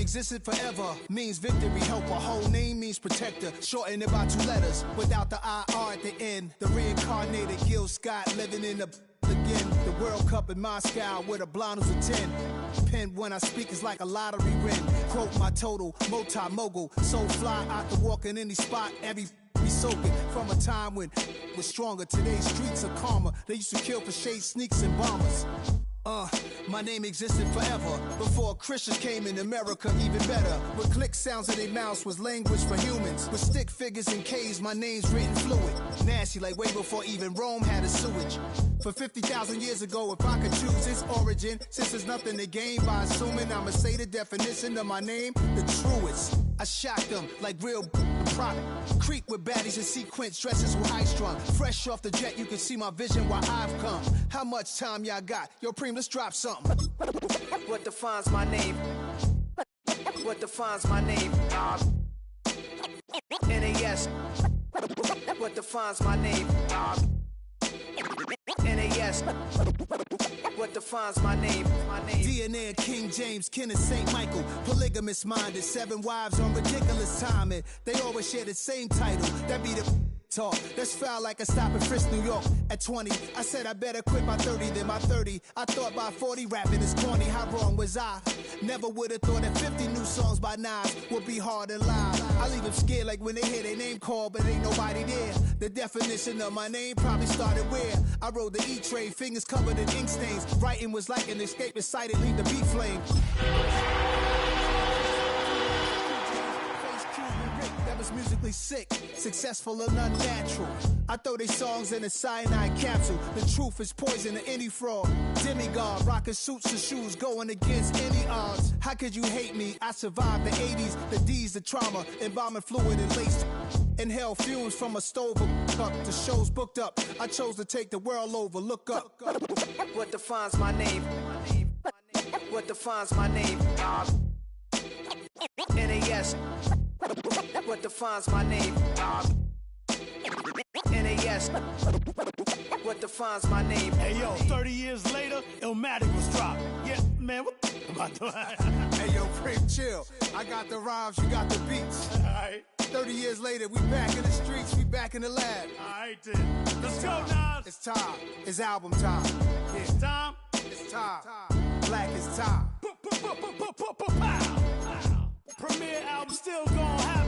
existed forever means victory, helper. Whole name means protector. Shorten it by 2 letters without the IR at the end. The reincarnated Gil Scott living in the again. The World Cup in Moscow with a blonde who's a 10. Pen when I speak is like a lottery win. Quote my total, multi-mogul. So fly out to walk in any spot. Every be soaking from a time when was stronger. Today's streets are calmer. They used to kill for shade sneaks and bombers. My name existed forever before Christians came in America, even better. With click sounds in their mouths was language for humans. With stick figures and K's, my name's written fluid. Nasty like way before even Rome had a sewage. For 50,000 years ago, if I could choose its origin, since there's nothing to gain by assuming I'ma say the definition of my name, the truest. I shocked them like real product. Creep with baddies in sequence, dresses with high strung. Fresh off the jet, you can see my vision where I've come. How much time y'all got? Yo, Preem, let's drop something. What defines my name? What defines my name? NAS. What defines my name? NAS. What defines my name? DNA of King James, kin of St. Michael. Polygamous minded, 7 wives on ridiculous timing. They always share the same title. That be the talk. That's foul like a stop in Frisk, New York. At 20, I said I better quit by 30 than my 30. I thought by 40 rapping is corny. How wrong was I? Never would have thought that 50 new songs by Nas would be hard and live. I leave them scared like when they hear their name called, but ain't nobody there. The definition of my name probably started where I rode the E-train, fingers covered in ink stains. Writing was like an escape inside it, leave the beat flame. That was musically sick, successful and unnatural. I throw these songs in a cyanide capsule. The truth is poison to any fraud. Demigod, rocking suits and shoes, going against any odds. How could you hate me? I survived the 80s, the D's, the trauma, embalming fluid and laced. Inhale fumes from a stove up. The show's booked up. I chose to take the world over. Look up. What defines my name? What defines my name? NAS. What defines my name? NAS. What defines my name? Hey yo, 30 years later, Illmatic was dropped. Yeah, man, what am I doing? Hey yo, Preem, chill. I got the rhymes, you got the beats. Alright. 30 years later, we back in the streets, we back in the lab. Alright then. Let's go, Nas. It's time. It's album time. Yeah. It's time. It's time. Black is time. Premiere album still gonna happen.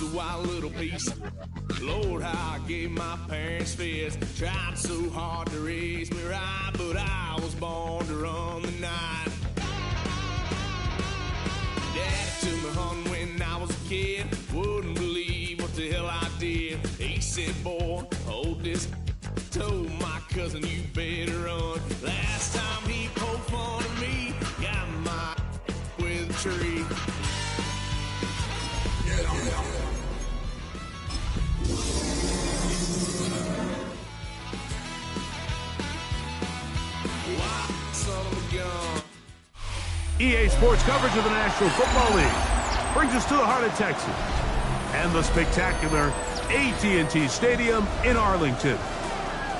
A wild little piece. Lord, how I gave my parents fits. Tried so hard to raise me right, but I was born to run the night. Dad took me hunting when I was a kid. Wouldn't believe what the hell I did. He said, boy, hold this. Told my cousin, you better run. Last time he poked fun of me, got my with a tree. Yeah. EA Sports coverage of the National Football League brings us to the heart of Texas and the spectacular AT&T Stadium in Arlington.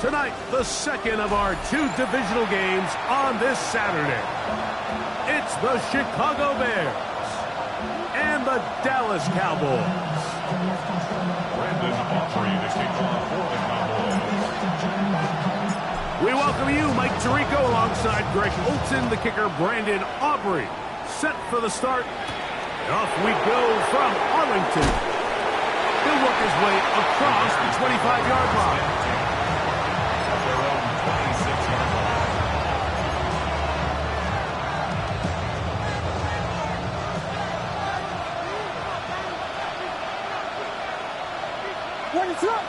Tonight, the second of our 2 divisional games on this Saturday. It's the Chicago Bears and the Dallas Cowboys. We welcome you, Mike Tirico, alongside Greg Olson, the kicker, Brandon Aubrey. Set for the start. And off we go from Arlington. He'll work his way across the 25-yard line. What is up?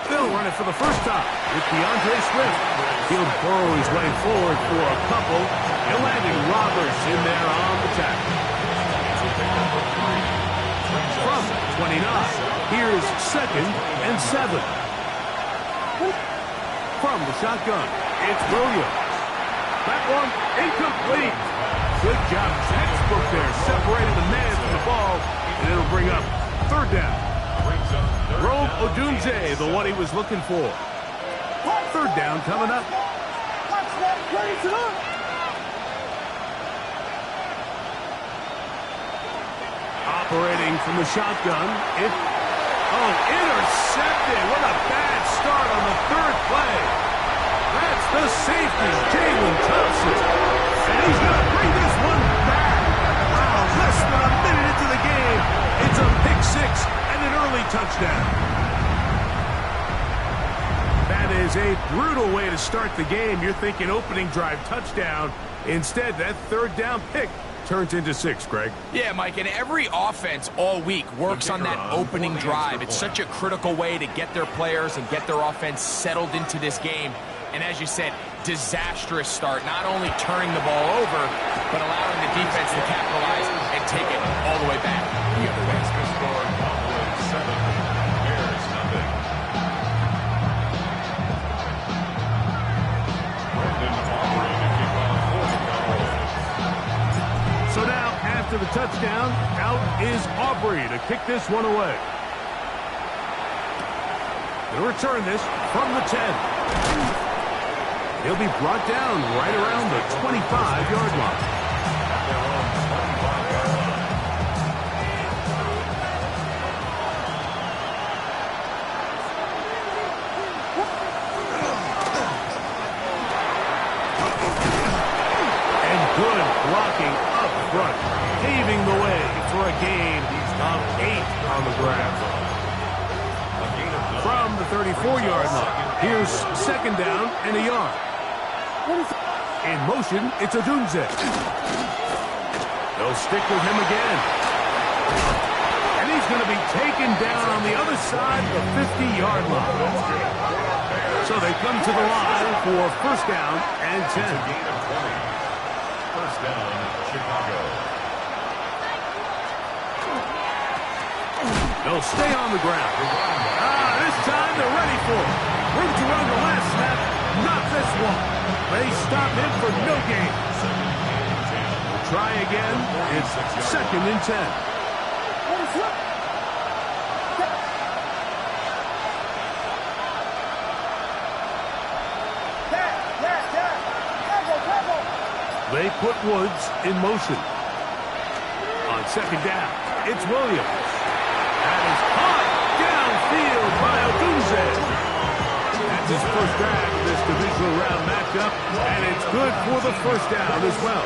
Bill running for the first time with DeAndre Swift. He'll burrow his way forward for a couple. And landing Roberts in there on the tackle. From 29, here's 2nd and 7. From the shotgun, it's Williams. That one incomplete. Good job. Textbook there, separating the man from the ball, and it'll bring up third down. Rome Odunze, the one he was looking for. Third down coming up. Operating from the shotgun, intercepted. What a bad start on the third play. That's the safety, Jalen Thompson. And he's going to bring this one back. Wow, less than a minute into the game. It's a pick six and an early touchdown. That is a brutal way to start the game. You're thinking opening drive touchdown. Instead, that third down pick turns into six, Greg. Yeah, Mike, and every offense all week works on that opening drive. It's such a critical way to get their players and get their offense settled into this game. And as you said, disastrous start, not only turning the ball over, but allowing the defense to capitalize and take it all the way back the other way. So now, after the touchdown, out is Aubrey to kick this one away. They'll return this from the 10. He'll be brought down right around the 25-yard line. And good blocking up front, paving the way for a gain of 8 on the ground. From the 34-yard line, here's second down and a yard. In motion, it's Odunze. They'll stick with him again. And he's going to be taken down on the other side of the 50-yard line. So they come to the line for first down and 10. First down, Chicago. They'll stay on the ground. This time they're ready for it. Room to run the last snap, not this one. They stop him for no gain. We'll try again. It's second and 10. They put Woods in motion. On second down, it's Williams. That is caught downfield by Odunze. That's his first drag of this divisional round matchup, and it's good for the first down as well.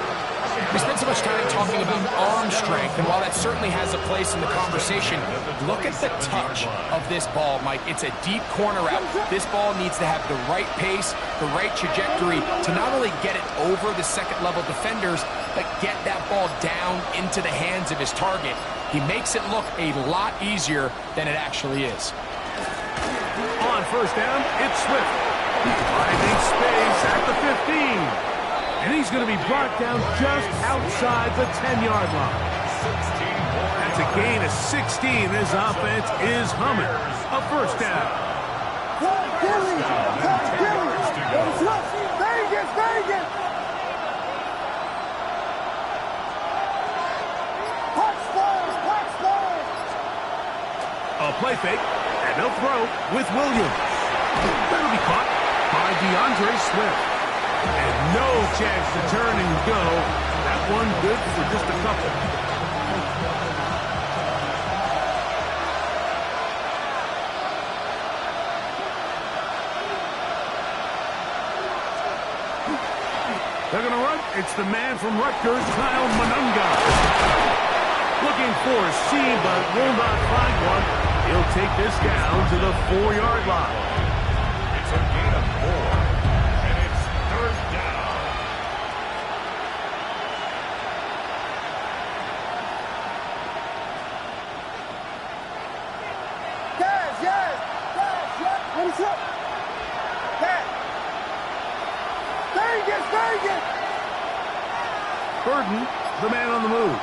We spent so much time talking about arm strength, and while that certainly has a place in the conversation, look at the touch of this ball, Mike. It's a deep corner route. This ball needs to have the right pace, the right trajectory to not only get it over the second-level defenders, but get that ball down into the hands of his target. He makes it look a lot easier than it actually is. On first down, it's Swift. Finding space at the 15. And he's going to be brought down just outside the 10-yard line. That's a gain of 16. This offense is humming. A first down. A play fake, and they'll throw with Williams. That'll be caught by DeAndre Swift. And no chance to turn and go. That one good for just a couple. They're going to run. It's the man from Rutgers, Kyle Monunga. Looking for a seam, but will not find one. He'll take this down to the 4-yard line. It's a gain of 4. Burden, the man on the move.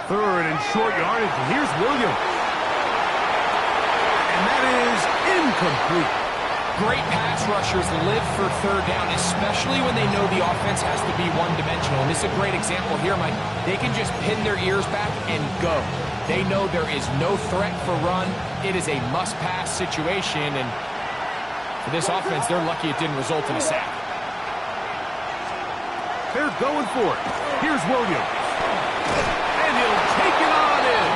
Third and short yardage. Here's Williams. And that is incomplete. Great pass rushers live for third down, especially when they know the offense has to be one-dimensional. And this is a great example here, Mike. They can just pin their ears back and go. They know there is no threat for run. It is a must-pass situation, and for this offense, they're lucky it didn't result in a sack. They're going for it. Here's Williams. And he'll take it on in.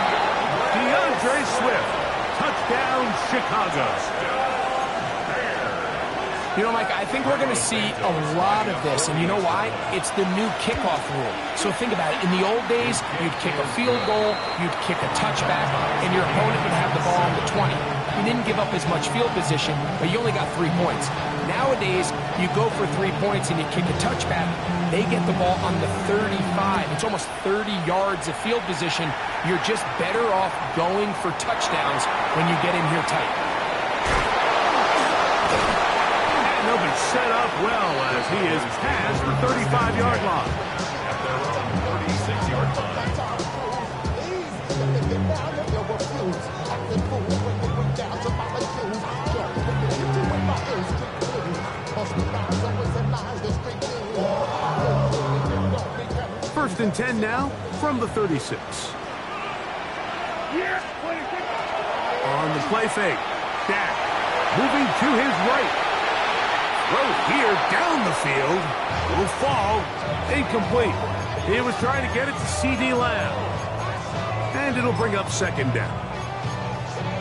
DeAndre Swift. Touchdown, Chicago. You know, Mike, I think we're going to see a lot of this, and you know why? It's the new kickoff rule. So think about it. In the old days, you'd kick a field goal, you'd kick a touchback, and your opponent would have the ball on the 20. You didn't give up as much field position, but you only got 3 points. Nowadays, you go for 3 points and you kick a touchback, they get the ball on the 35. It's almost 30 yards of field position. You're just better off going for touchdowns when you get in here tight. He'll be set up well as he is past the 35-yard line. At their own 36-yard line. First and 10 now from the 36. On the play fake. Dak moving to his right. Throw here down the field. Will fall. Incomplete. He was trying to get it to C.D. Lamb. And it'll bring up second down.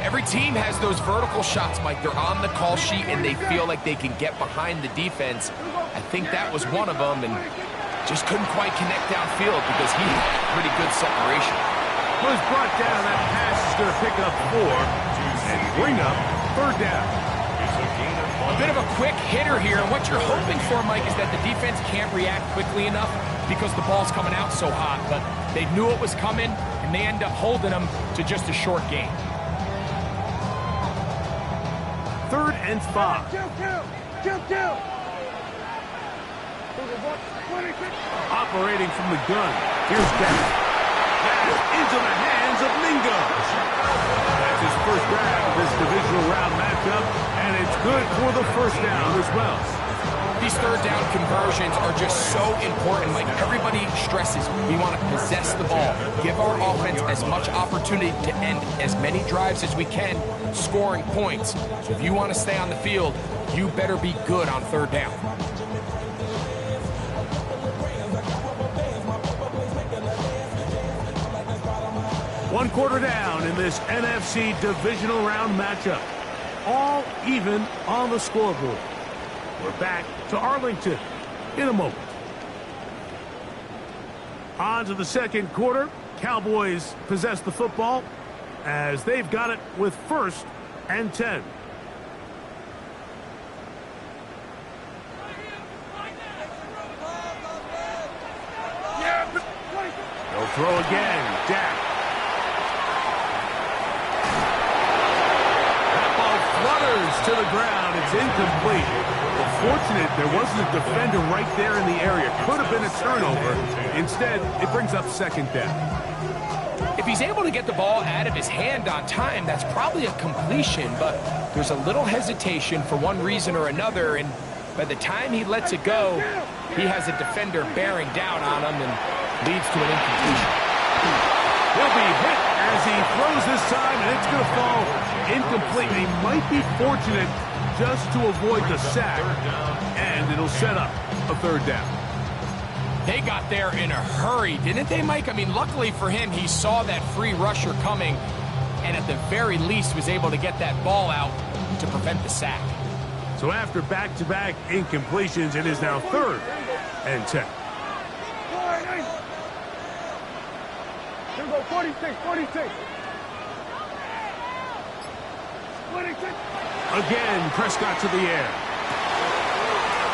Every team has those vertical shots, Mike. They're on the call sheet, and they feel like they can get behind the defense. I think that was one of them, and just couldn't quite connect downfield because he had pretty good separation. Was brought down. That pass is going to pick up 4 and bring up third down. A bit of a quick hitter here. What you're hoping for, Mike, is that the defense can't react quickly enough because the ball's coming out so hot. But they knew it was coming, and they end up holding them to just a short gain. Third and 5. Operating from the gun. Here's Dak. Into the hands of Mingo. That's his first grab of this divisional round matchup, and it's good for the first down as well. These third down conversions are just so important. Like everybody stresses, we want to possess the ball, give our offense as much opportunity to end as many drives as we can, scoring points. So if you want to stay on the field, you better be good on third down. One quarter down in this NFC divisional round matchup. All even on the scoreboard. We're back to Arlington in a moment. On to the second quarter. Cowboys possess the football as they've got it with first and 10. They'll throw again. Dak. To the ground. It's incomplete. Well, fortunate there wasn't a defender right there in the area. Could have been a turnover. Instead, it brings up second down. If he's able to get the ball out of his hand on time, that's probably a completion, but there's a little hesitation for one reason or another, and by the time he lets it go, he has a defender bearing down on him and leads to an incompletion. He'll be hit as he throws this time, and it's going to fall incomplete. They might be fortunate just to avoid the sack, and it'll set up a third down. They got there in a hurry, didn't they, Mike? I mean, luckily for him, he saw that free rusher coming, and at the very least was able to get that ball out to prevent the sack. So after back-to-back incompletions, it is now third and 10. Here we go, 46. Again, Prescott to the air.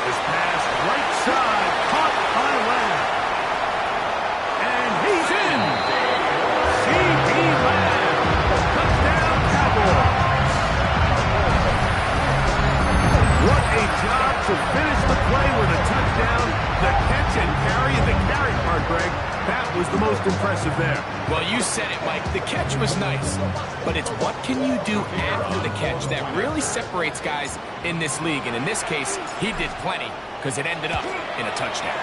This pass right side, caught by Lamb. And he's in. C.D. Lamb. Touchdown, Cowboys. What a job to finish the play with a touchdown. The catch and carry, and the carry part, Greg, that was the most impressive impressive there. Well, you said it, Mike. The catch was nice, but it's what can you do after the catch that really separates guys in this league. And in this case, he did plenty because it ended up in a touchdown.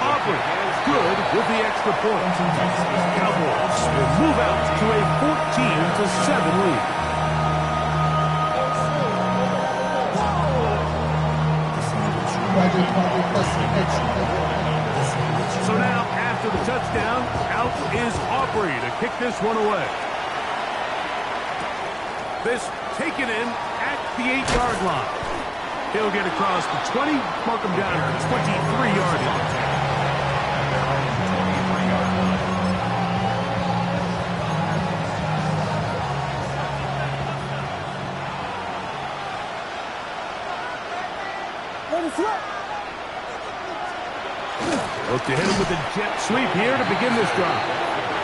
Aubrey is good with the extra point. Cowboys will move out to a 14-7 lead. So now, after the touchdown, out is Aubrey to kick this one away. This taken in at the 8-yard line. He'll get across the 20, mark him down at the 23-yard line. Look to hit him with a jet sweep here to begin this drive.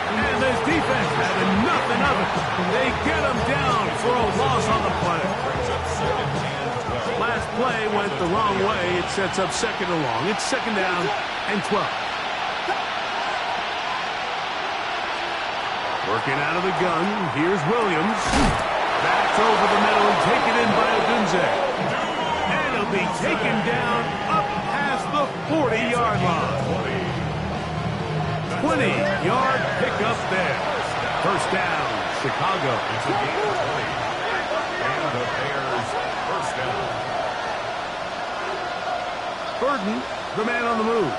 And this defense having nothing of it. They get him down for a loss on the play. Last play went the wrong way. It sets up second and long. It's second down and 12. Working out of the gun. Here's Williams. Back over the middle and taken in by Odunze. And he'll be taken down up past the 40-yard line. 20-yard pickup there. First down, Chicago. It's a gain of 20. And the Bears first down. Burden, the man on the move.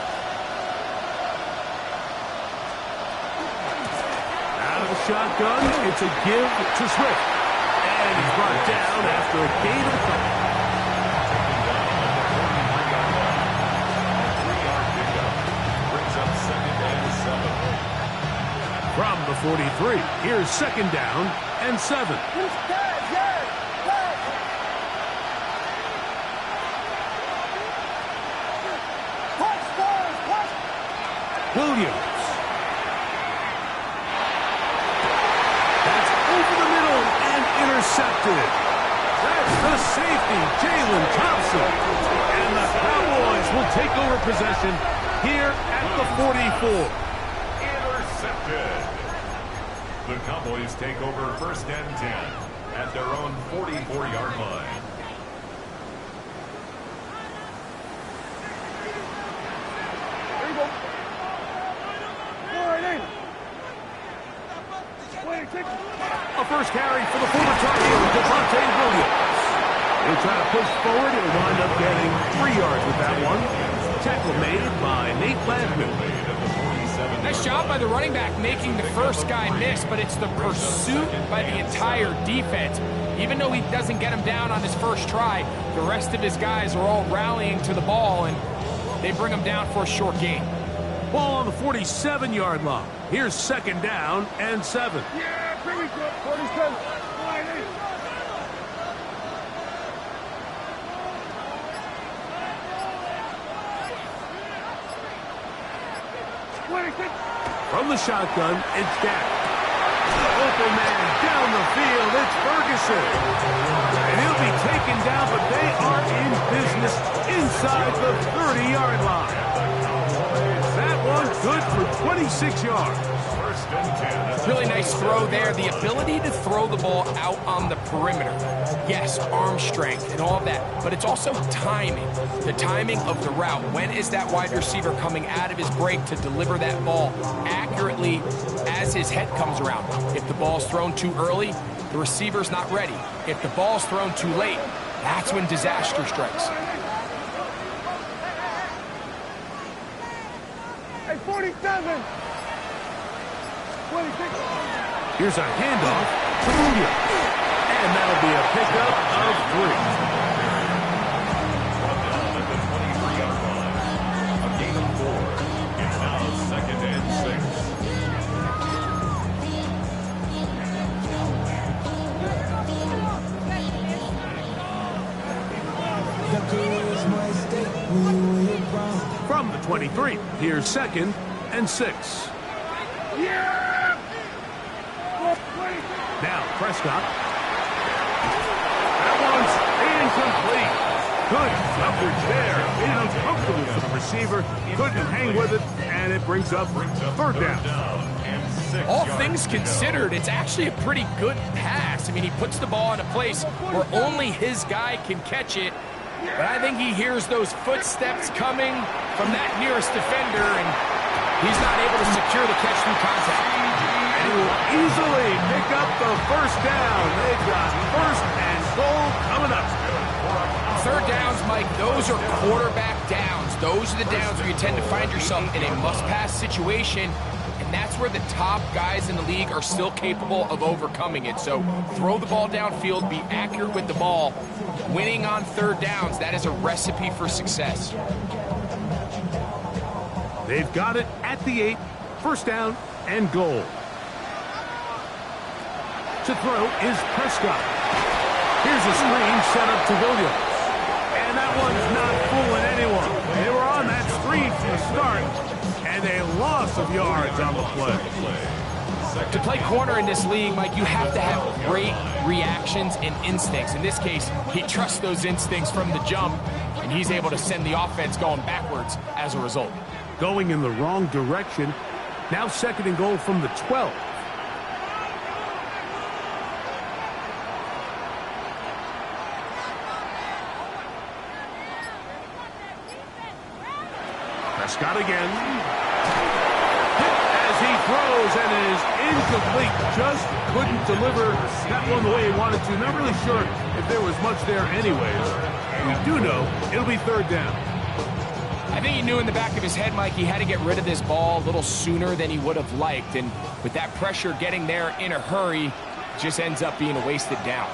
Out of the shotgun, it's a give to Swift. And he's brought down after a gain of a couple. From the 43, here's second down and 7. Williams. That's over the middle and intercepted. That's the safety, Jalen Thompson. And the Cowboys will take over possession here at the 44. Intercepted. The Cowboys take over first and 10 at their own 44-yard line. A first carry for the former Tar Williams. He'll try to push forward. He'll wind up getting 3 yards with that one. Tackle made by Nate Landman. Nice job by the running back making the first guy miss, but it's the pursuit by the entire defense. Even though he doesn't get him down on his first try, the rest of his guys are all rallying to the ball, and they bring him down for a short gain. Ball on the 47-yard line. Here's second down and 7. Yeah, bring it up, 47. From the shotgun, it's Dak. Open man down the field, it's Ferguson. And he'll be taken down, but they are in business inside the 30-yard line. That one good for 26 yards. First and 10. Really nice throw there. The ability to throw the ball out on the perimeter. Yes, arm strength and all of that, but it's also timing. The timing of the route. When is that wide receiver coming out of his break to deliver that ball accurately as his head comes around? If the ball's thrown too early, the receiver's not ready. If the ball's thrown too late, that's when disaster strikes. Hey, 47. 26. Here's a handoff to Williams. And that'll be a pickup of 3. Down at the 23-yard line. A gain of 4. It's now second and 6. From the 23, here's second and 6. Now Prescott. That one's incomplete. Good coverage there. Uncomfortable for the receiver. Couldn't hang with it, and and it brings up third down. All things considered, it's actually a pretty good pass. I mean, he puts the ball in a place where only his guy can catch it. But I think he hears those footsteps coming from that nearest defender, and he's not able to secure the catch through contact. And he will easily pick up the first down. They've got first and goal coming up. Third downs, Mike, those are quarterback downs. Those are the downs where you tend to find yourself in a must-pass situation, and that's where the top guys in the league are still capable of overcoming it. So throw the ball downfield, be accurate with the ball. Winning on third downs, that is a recipe for success. They've got it at the 8, first down and goal. To throw is Prescott. Here's a screen set up to Williams. And that one's not fooling anyone. They were on that screen from the start, and a loss of yards on the play. To play corner in this league, Mike, you have to have great reactions and instincts. In this case, he trusts those instincts from the jump, and he's able to send the offense going backwards as a result. Going in the wrong direction. Now second and goal from the 12. Prescott again. As he throws, and it is incomplete. Just couldn't deliver that one the way he wanted to. Not really sure if there was much there anyways. We do know it'll be third down. I think he knew in the back of his head, Mike, he had to get rid of this ball a little sooner than he would have liked. And with that pressure getting there in a hurry, it just ends up being a wasted down.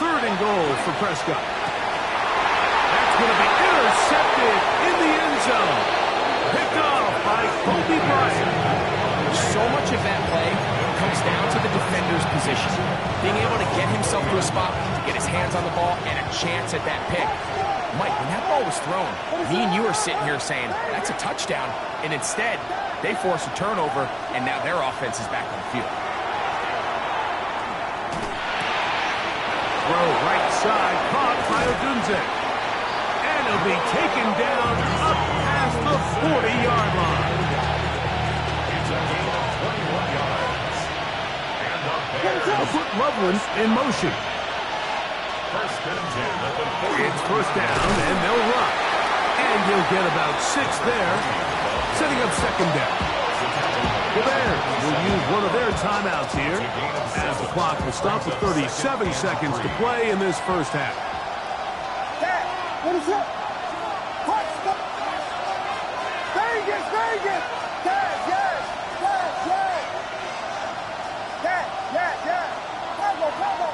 Third and goal for Prescott. That's going to be intercepted in the end zone. Picked off by Kobe Bryant. So much of that play comes down to the defender's position. Being able to get himself to a spot, to get his hands on the ball, and a chance at that pick. Mike, when that ball was thrown, me and you are sitting here saying, that's a touchdown. And instead, they force a turnover, and now their offense is back on the field. Throw right side, caught by Odunze. And he'll be taken down up past the 40-yard line. They'll put Loveland in motion. It's first down, and they'll run. And he'll get about 6 there, setting up second down. The Bears will use one of their timeouts here as the clock will stop with 37 seconds to play in this first half. What is it? Vegas, Vegas! Yes, yes, yes, yes! Yes, yes, yes! Bravo, bravo!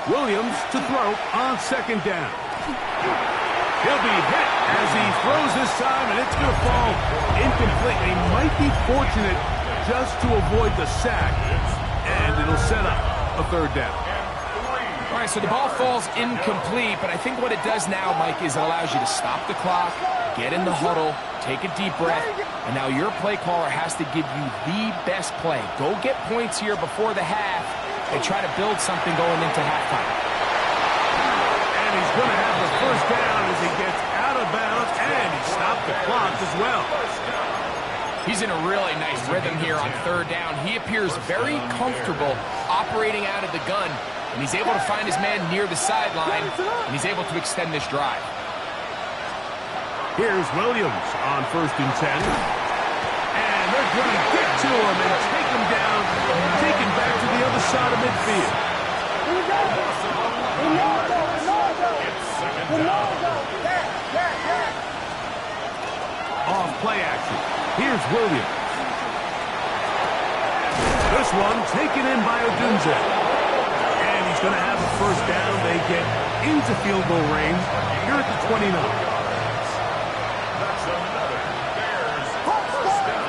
Williams to throw on second down. He'll be hit as he throws this time, and it's going to fall incomplete. He might be fortunate just to avoid the sack, and it'll set up a third down. All right, so the ball falls incomplete, but I think what it does now, Mike, is it allows you to stop the clock, get in the huddle, take a deep breath, and now your play caller has to give you the best play. Go get points here before the half and try to build something going into halftime. And he's going to have the first down as he gets out of bounds, and he stopped the clock as well. He's in a really nice rhythm here on third down. He appears very comfortable operating out of the gun, and he's able to find his man near the sideline, and he's able to extend this drive. Here's Williams on first and 10. And they're going to get to him and take him down, take him back to the other side of midfield. Off play action. Here's Williams. This one taken in by Odunze. And he's going to have a first down. They get into field goal range here at the 29. That's another Bears first down.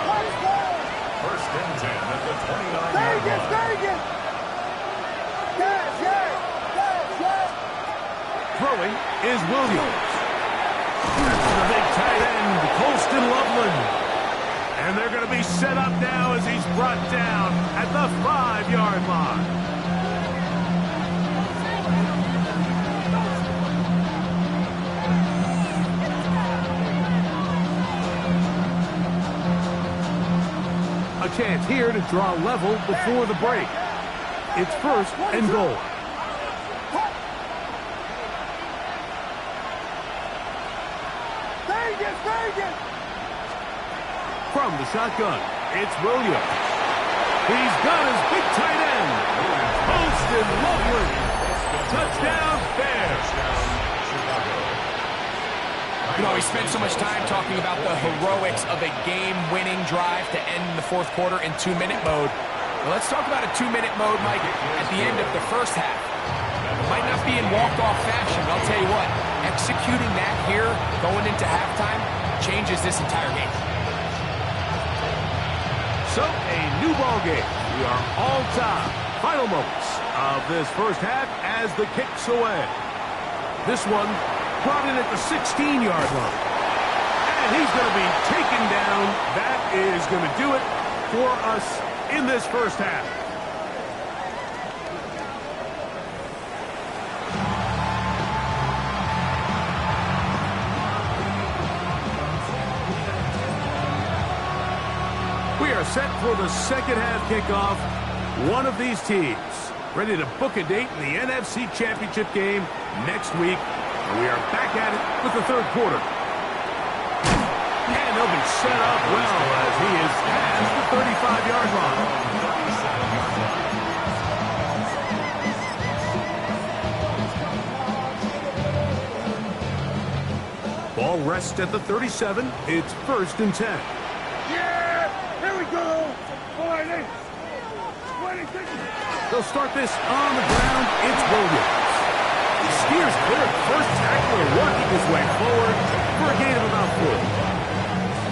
First and 10 at the 29. Vegas, Vegas! Yes, yes, yes, yes! Throwing is Williams. The big tight end, Colston Loveland. And they're going to be set up now as he's brought down at the 5-yard line. A chance here to draw level before the break. It's 1st and goal. From the shotgun, it's Williams. He's got his big tight end. Posted lovely. Touchdown, Bears. You know, we spent so much time talking about the heroics of a game-winning drive to end the 4th quarter in 2-minute mode. Well, let's talk about a 2-minute mode, Mike, at the end of the 1st half. It might not be in walk-off fashion, but I'll tell you what, executing that here, going into halftime, changes this entire game. So, a new ball game. We are all tied. Final moments of this 1st half as the kick's away. This one brought in at the 16-yard line. And he's going to be taken down. That is going to do it for us in this 1st half. We are set for the 2nd half kickoff. One of these teams ready to book a date in the NFC Championship game next week. And we are back at it with the 3rd quarter. And they'll be set up well as he is past the 35-yard line. Ball rests at the 37. It's 1st and 10. Yeah! Here we go! They'll start this on the ground. It's Williams. He steers clear of the 1st tackler, working his way forward for a gain of about 4.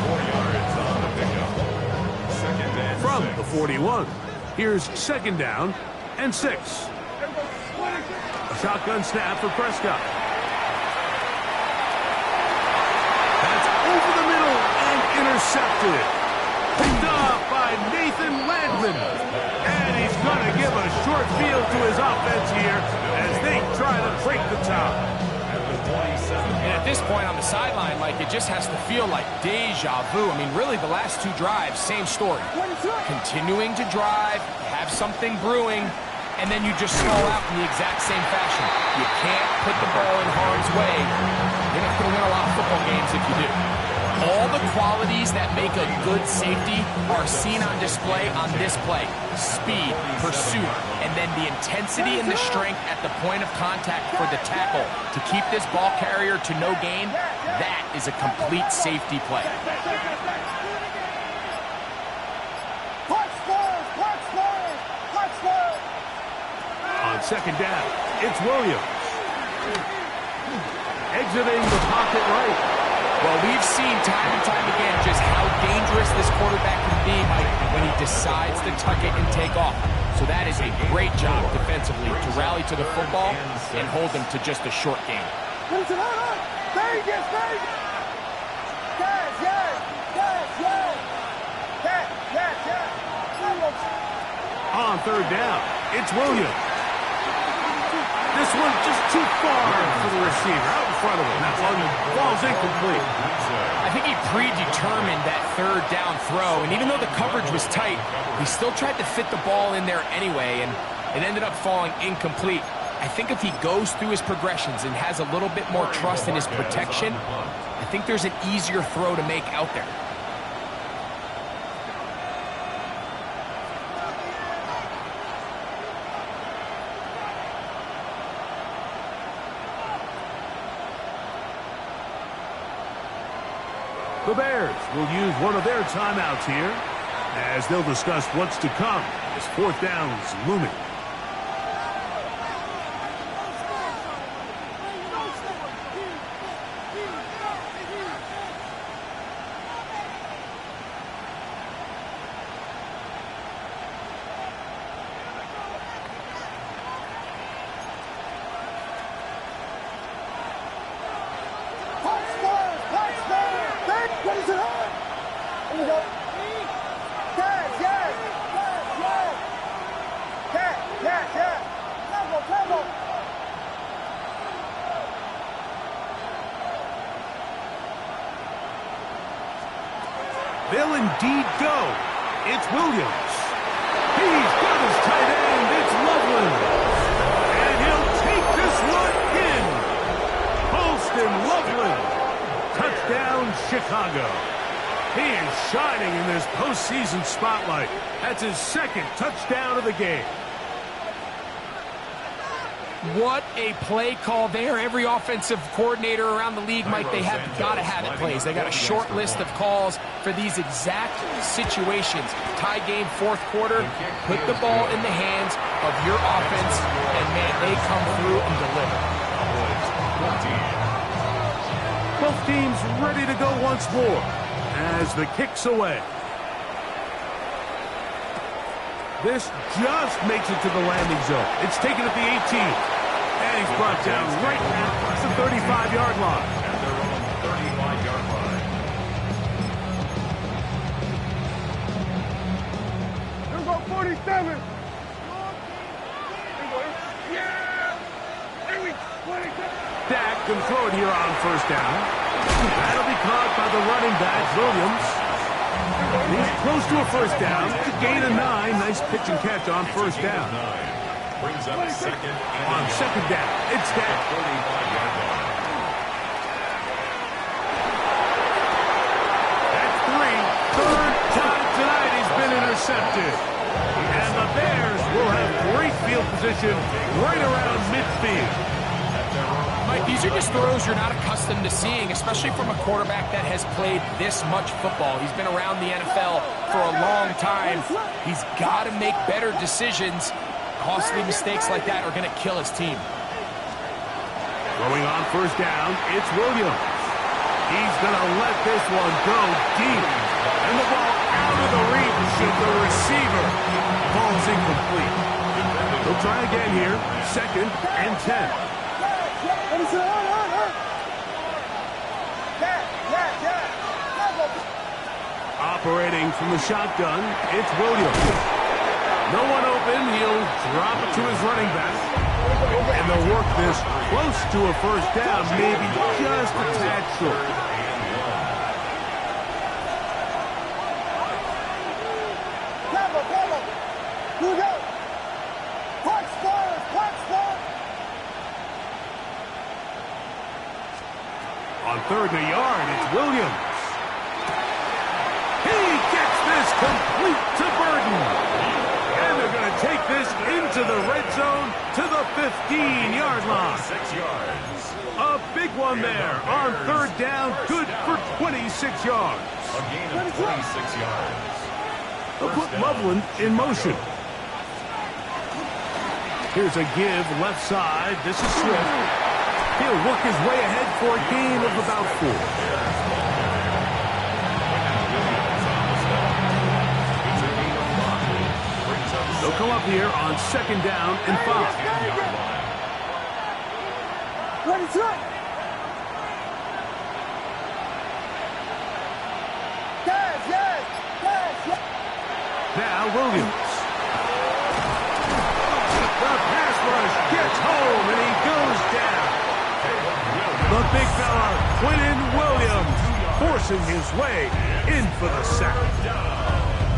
4 yards on the pickup. 2nd and 6. From the 41, here's 2nd down and 6. A shotgun snap for Prescott. That's over the middle and intercepted. Picked up by Nathan Landman. And he's going to give a short field to his offense here as they try to break the tie. And at this point on the sideline, like, it just has to feel like deja vu. I mean, really, the last 2 drives, same story. Continuing to drive, have something brewing, and then you just stall out in the exact same fashion. You can't put the ball in harm's way. You're not going to win a lot of football games if you do. All the qualities that make a good safety are seen on display on this play. Speed, pursuit, and then the intensity and the strength at the point of contact for the tackle to keep this ball carrier to no gain. That is a complete safety play. On 2nd down, it's Williams. Exiting the pocket right. Well, we've seen time and time again just how dangerous this quarterback can be, Mike, when he decides to tuck it and take off. So that is a great job defensively to rally to the football and hold them to just a short game. On 3rd down, it's Williams. This one just too far for the receiver, out in front of him. That one falls incomplete. I think he predetermined that 3rd down throw, and even though the coverage was tight, he still tried to fit the ball in there anyway, and it ended up falling incomplete. I think if he goes through his progressions and has a little bit more trust in his protection, I think there's an easier throw to make out there. The Bears will use one of their timeouts here as they'll discuss what's to come as 4th down is looming. They'll indeed go. It's Williams. He's got his tight end. It's Loveland. And he'll take this one in. Holston Loveland. Touchdown, Chicago. He is shining in this postseason spotlight. That's his second touchdown of the game. What a play call there. Every offensive coordinator around the league, Mike, they have got to have it plays. They got a short list of calls for these exact situations. Tie game, fourth quarter, put the ball in the hands of your offense, and man, they come through and deliver. Both teams ready to go once more as the kick's away. This just makes it to the landing zone. It's taken at the 18. And he's brought down right at the 35-yard line. At their own 35-yard line. Here we go, 47. Yeah! Here we go, 27. Dak can throw it here on first down. That'll be caught by the running back, Williams. He's close to a first down. To gain a 9. Nice pitch and catch on first down. Brings up second. On second down, it's Dak. 35-yard line. That's 3. Third time tonight he's been intercepted. And the Bears will have great field position right around midfield. Mike, these are just throws you're not accustomed to seeing, especially from a quarterback that has played this much football. He's been around the NFL for a long time. He's got to make better decisions. Costly mistakes like that are going to kill his team. Throwing on first down, it's Williams. He's going to let this one go deep. And the ball out of the reach of the receiver. Ball's incomplete. They'll try again here. Second and 10. Operating from the shotgun, it's Williams. No one open, he'll drop it to his running back. And they'll work this close to a first down, maybe just a tad short. On third and a yard, it's Williams. He gets this complete to Burden. And they're going to take this into the red zone to the 15-yard line. 6 yards. A big one there on third down, good for 26 yards. A gain of 26 yards. They'll put Loveland in motion. Here's a give left side. This is Swift. He'll work his way ahead for a gain of about 4. They'll come up here on second down and 5. Now Williams. The pass rush gets home and he goes down. The big fella, Quinton Williams, forcing his way in for the sack.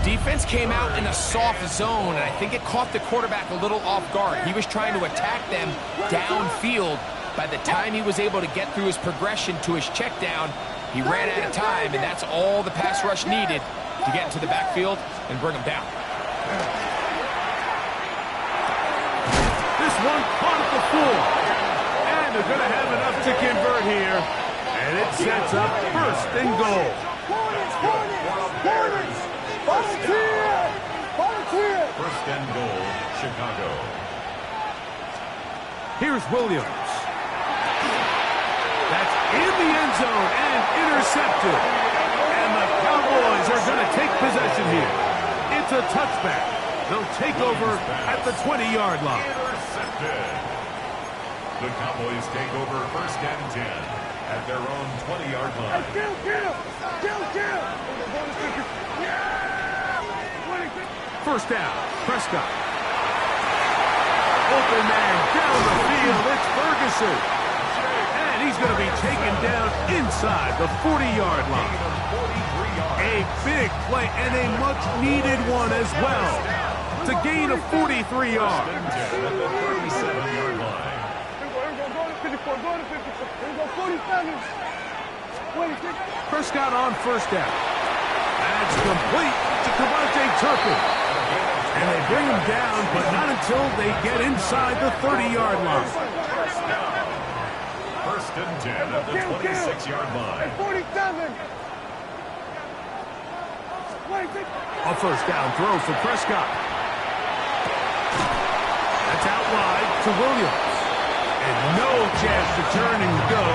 Defense came out in a soft zone, and I think it caught the quarterback a little off guard. He was trying to attack them downfield. By the time he was able to get through his progression to his check down, he ran out of time, and that's all the pass rush needed to get into the backfield and bring him down. This one caught at the full. And they're going to have enough to convert here. And it sets up first and goal. First and goal, Chicago. Here's Williams. That's in the end zone and intercepted. And the Cowboys are going to take possession here. It's a touchback. They'll take over at the 20-yard line. Intercepted. The Cowboys take over first and 10 at their own 20-yard line. First down, Prescott. Open man down the field, it's Ferguson. And he's going to be taken down inside the 40-yard line. A big play and a much-needed one as well to gain of 43 yards. Prescott on first down. That's complete to Devontae Turpin. And they bring him down, but not until they get inside the 30-yard line. First and 10 at the 26-yard line. 47. A first down throw for Prescott. That's out wide to Williams. And no chance to turn and go.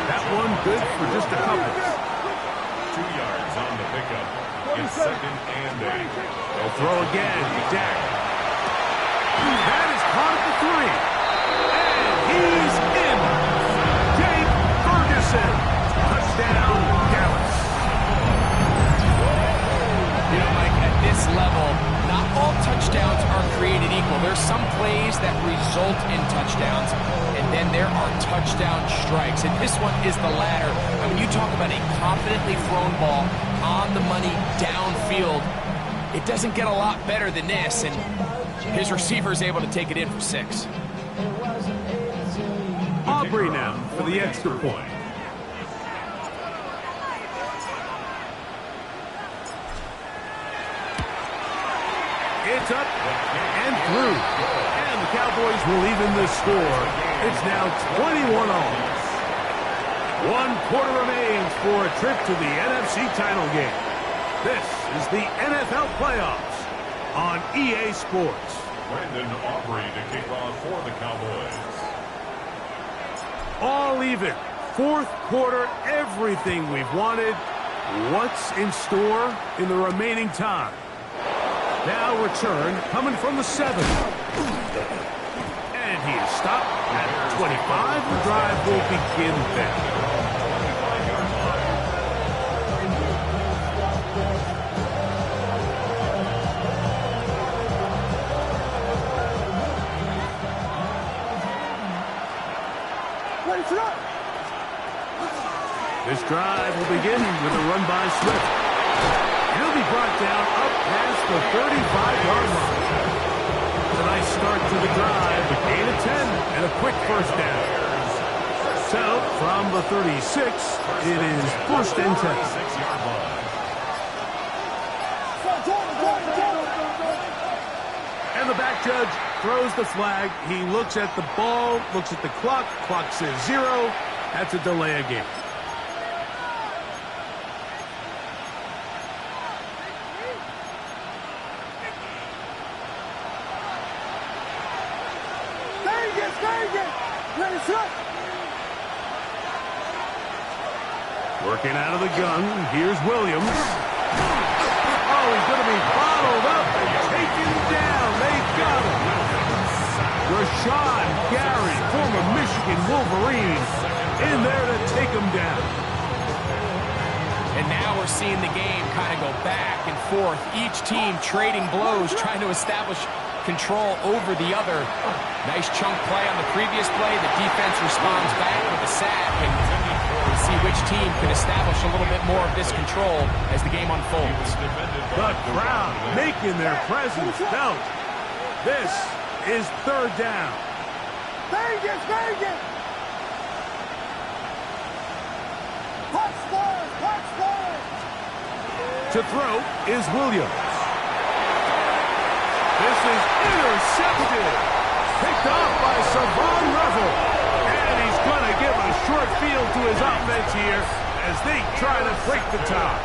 That one good for just a couple. 2 yards on the pickup. It's second and 8. They'll throw again. Dak. That is caught at the 3. And he's in. Jake Ferguson. Touchdown, Dallas. You know, Mike, at this level, not all touchdowns are created equal. There's some plays that result in touchdowns, and then there are touchdown strikes. And this one is the latter. And when you talk about a confidently thrown ball on the money downfield, it doesn't get a lot better than this. And his receiver is able to take it in for 6. Aubrey now for the extra point. It's up and through. And the Cowboys will even the score. It's now 21-all. 1 quarter remains for a trip to the NFC title game. This is the NFL playoffs on EA Sports. Brandon Aubrey to kick off for the Cowboys. All even. 4th quarter, everything we've wanted. What's in store in the remaining time? Now return coming from the 7. And he is stopped at 25. The drive will begin then. This drive will begin with a run by Swift. He'll be brought down up past the 35-yard line. It's a nice start to the drive, a gain of 10 and a quick first down. So, from the 36, it is first and 10. And the back judge throws the flag. He looks at the ball, looks at the clock. Clock says 0. That's a delay of game. Working out of the gun. Here's Williams. Oh, he's going to be bottled up and taken down. They've got him. Rashawn Gary, former Michigan Wolverine, in there to take him down. And now we're seeing the game kind of go back and forth. Each team trading blows, trying to establish control over the other. Nice chunk play on the previous play. The defense responds back with a sack, and we'll see which team can establish a little bit more of this control as the game unfolds. The crowd making their presence felt. This is 3rd down. Vegas! To throw is Williams. This is intercepted. Picked off by Savon Revel. And he's going to give a short field to his offense here as they try to break the tie.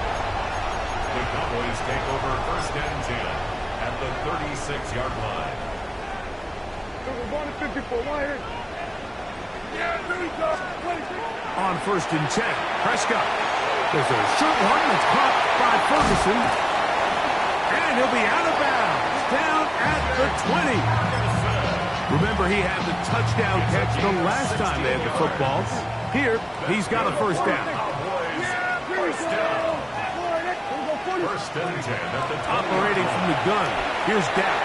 The Cowboys take over first and 10 at the 36-yard line. We're going to 54. Wire. Yeah, there we go. On first and 10, Prescott. There's a short one that's caught by Ferguson. And he'll be out of bounds. Down at the 20. Remember, he had the touchdown catch the last time they had the football. Here, he's got a first down. First down. First and 10 at the 20. Operating from the gun. Here's Dak.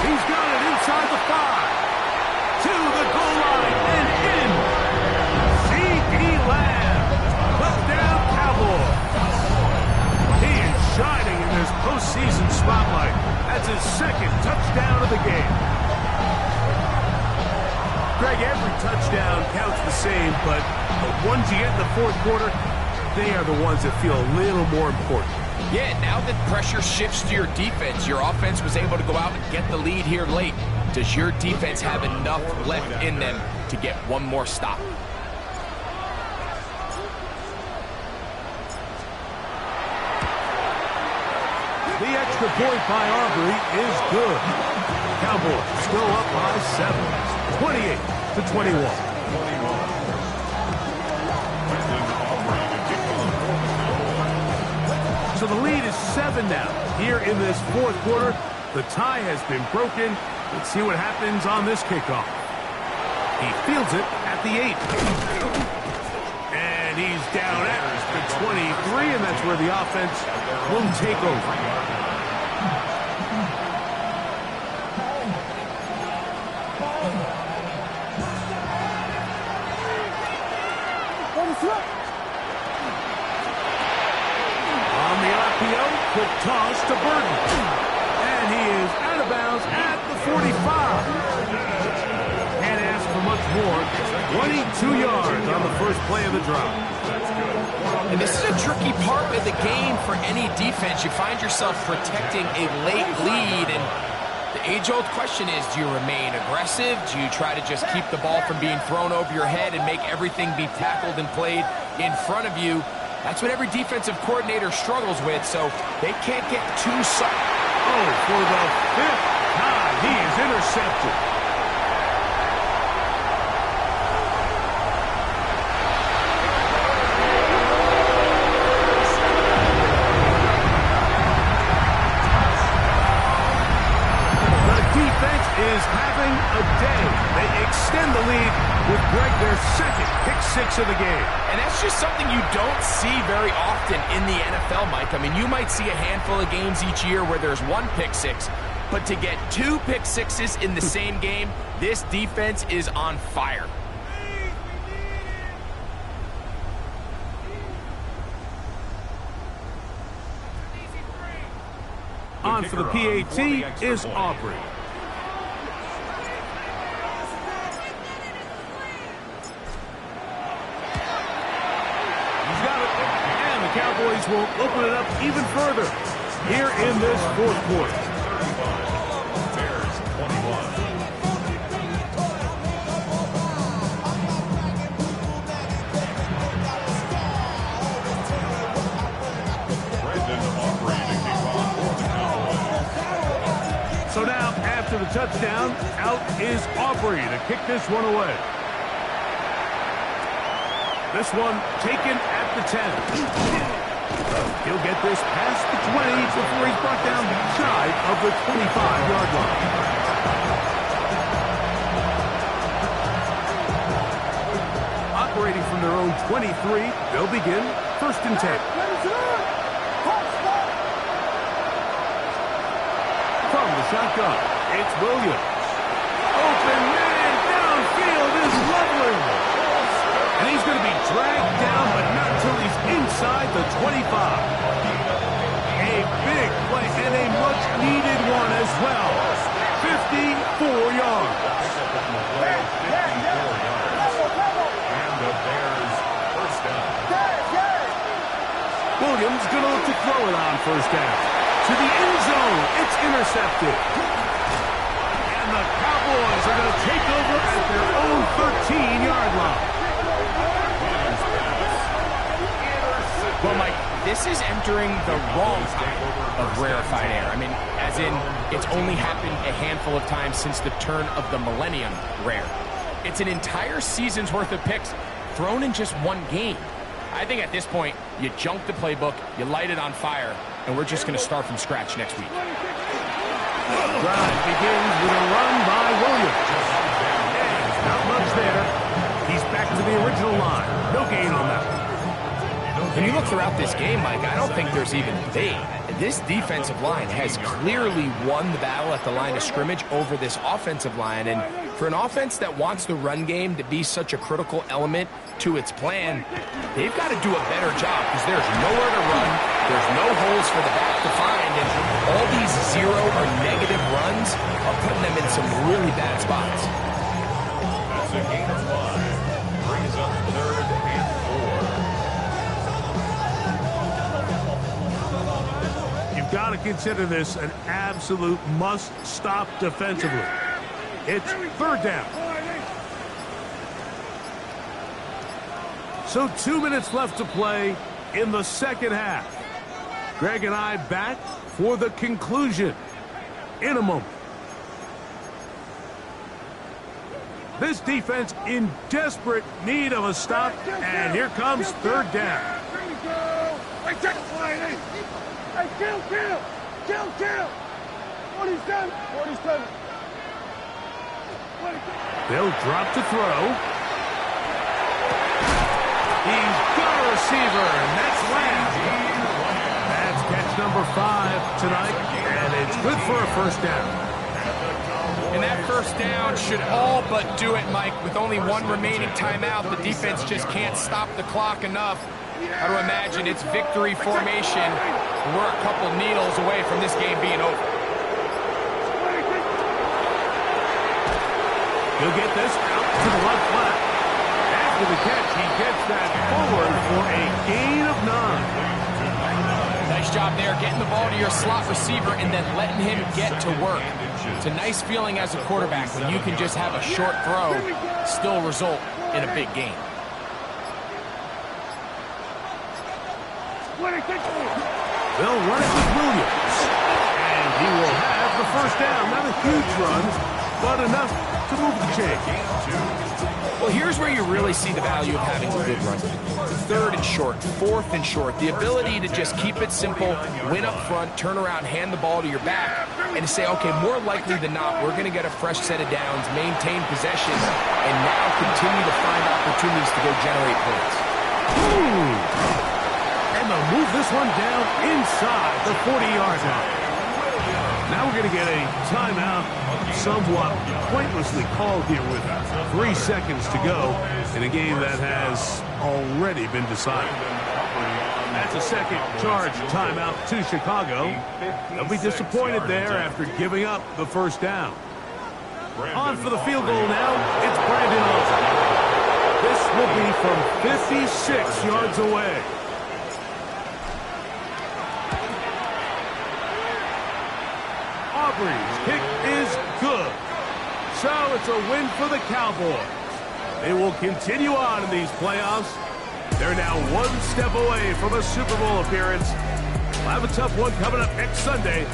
He's got it inside the 5. To the goal line and in. C.D. Lamb. Touchdown, Cowboys. spotlight. That's his second touchdown of the game. Greg, every touchdown counts the same, but the ones you get in the fourth quarter, they are the ones that feel a little more important. Yeah, now that pressure shifts to your defense, your offense was able to go out and get the lead here late. Does your defense have enough left in them to get one more stop? The extra point by Aubrey is good. Cowboys go up by 7, 28-21. So the lead is 7 now. Here in this fourth quarter, the tie has been broken. Let's see what happens on this kickoff. He fields it at the 8. And he's down at the 23, and that's where the offense will take over. On the RPO, quick toss to Burton. And he is out of bounds at the 45. Can't ask for much more. 22 yards on the first play of the drive. And this is a tricky part of the game for any defense. You find yourself protecting a late lead, and the age-old question is, do you remain aggressive? Do you try to just keep the ball from being thrown over your head and make everything be tackled and played in front of you? That's what every defensive coordinator struggles with, so they can't get too soft. Oh, for the 5th time, he is intercepted. Is having a day. They extend the lead with Greg, their second pick-6 of the game. And that's just something you don't see very often in the NFL, Mike. I mean, you might see a handful of games each year where there's 1 pick-6, but to get 2 pick-6s in the same game, this defense is on fire. On for the PAT is Aubrey. Cowboys will open it up even further here in this fourth quarter. Bears 21. Brendan Aubrey to kick off for the Cowboys. So now, after the touchdown, out is Aubrey to kick this one away. This one taken at the 10. He'll get this past the 20 before he's brought down shy of the 25-yard line. Operating from their own 23, they'll begin 1st and 10. From the shotgun, it's Williams. Open man downfield is lovely. And he's going to be dragged down, but not until he's inside the 25. A big play and a much-needed one as well. 54 yards. And the Bears first down. Williams going to look to throw it on 1st down. To the end zone. It's intercepted. And the Cowboys are going to take over at their own 13-yard line. Well, Mike, this is entering the wrong kind of rarefied air. I mean, as in, it's only happened a handful of times since the turn of the millennium rare. It's an entire season's worth of picks thrown in just one game. I think at this point, you junk the playbook, you light it on fire, and we're just going to start from scratch next week. Drive begins with a run by Williams. And not much there. He's back to the original line. No gain on that one. When you look throughout this game, Mike, I don't think there's even debate. This defensive line has clearly won the battle at the line of scrimmage over this offensive line. And for an offense that wants the run game to be such a critical element to its plan, they've got to do a better job because there's nowhere to run There's no holes for the back to find, and all these 0 or negative runs are putting them in some really bad spots. That's a gain of 5. Brings up 3rd and 4. You've got to consider this an absolute must-stop defensively. It's 3rd down. So 2 minutes left to play in the second half. Greg and I back for the conclusion in a moment. This defense in desperate need of a stop, and here comes 3rd down. Here we go. Hey, check the fly, hey. Hey, kill. 47. 47. They'll drop to throw. He's got a receiver, and that's Lamb. That's catch number 5 tonight, and it's good for a 1st down. And that 1st down should all but do it, Mike. With only 1 remaining timeout, the defense just can't stop the clock enough. How to imagine it's victory formation. We're a couple needles away from this game being over. He'll get this out to the left flat. After the catch, he gets that forward for a gain of 9. Nice job there, getting the ball to your slot receiver and then letting him get to work. It's a nice feeling as a quarterback when you can just have a short throw, still result in a big game. They'll run it with Williams. And he will have the 1st down. Not a huge run, but enough to move the chain. Well, here's where you really see the value of having a good run. 3rd and short, 4th and short. The ability to just keep it simple, win up front, turn around, hand the ball to your back, and to say, okay, more likely than not, we're going to get a fresh set of downs, maintain possession, and now continue to find opportunities to go generate points. And they'll move this one down inside the 40-yard line. Now we're going to get a timeout, somewhat pointlessly called here with 3 seconds to go in a game that has already been decided. That's a second charge timeout to Chicago. They'll be disappointed there after giving up the 1st down. On for the field goal now, it's Brandon Olsen. This will be from 56 yards away. Aubrey's kick is good. So it's a win for the Cowboys. They will continue on in these playoffs. They're now 1 step away from a Super Bowl appearance. We'll have a tough one coming up next Sunday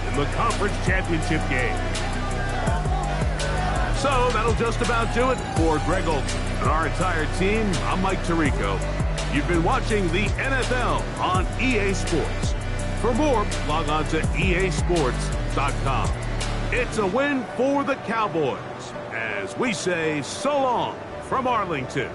in the conference championship game. So that'll just about do it for Greg Olsen and our entire team. I'm Mike Tirico. You've been watching the NFL on EA Sports. For more, log on to easports.com. It's a win for the Cowboys as we say so long from Arlington.